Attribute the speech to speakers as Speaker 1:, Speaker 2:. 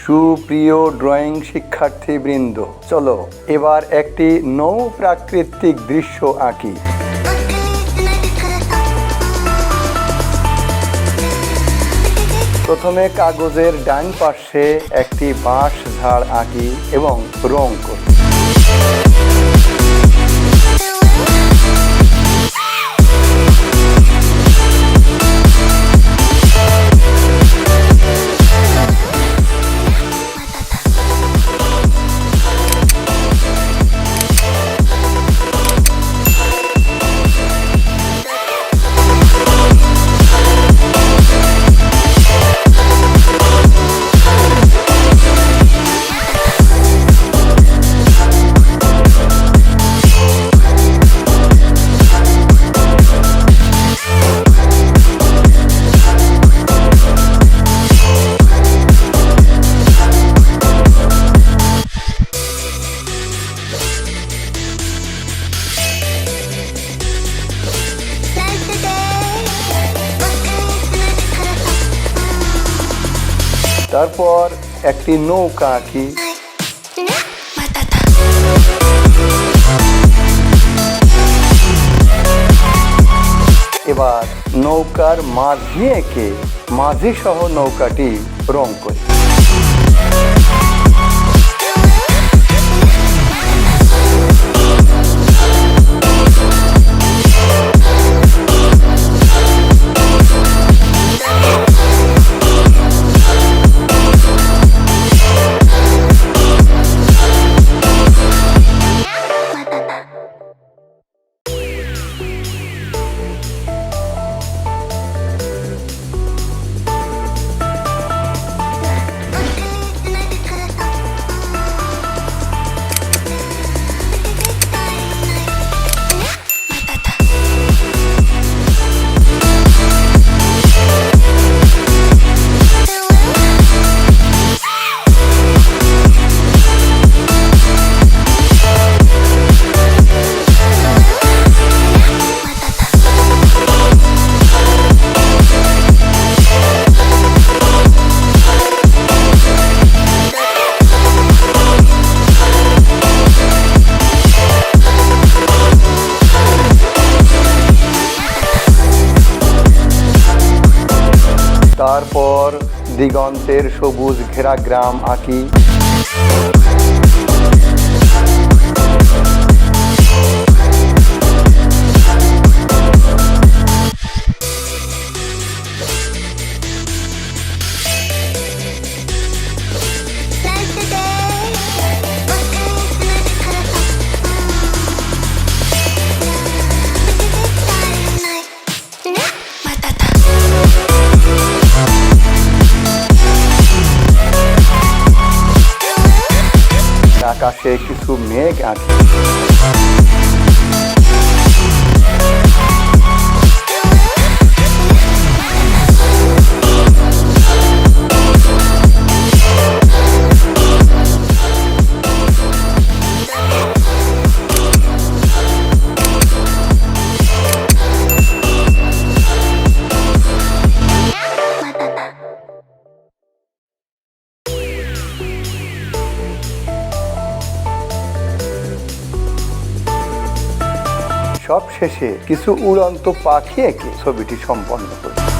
Speaker 1: সুপ্রিয় ড্রয়িং শিক্ষার্থীবৃন্দ, চলো এবার একটি নৌ প্রাকৃতিক দৃশ্য আঁকি। প্রথমে কাগজের ডান পাশে একটি বাঁশ ঝাড় আঁকি এবং রং করি। তারপর একটি নৌকা আঁকি। এবার নৌকার মাঝি এঁকে মাঝি সহ নৌকাটি রং করি। তারপর দিগন্তের সবুজ ঘেরা গ্রাম আঁকি। আকাশে কিছু মেঘ আঁকি। সব শেষে কিছু উড়ন্ত পাখি এঁকে ছবিটি সম্পন্ন করি।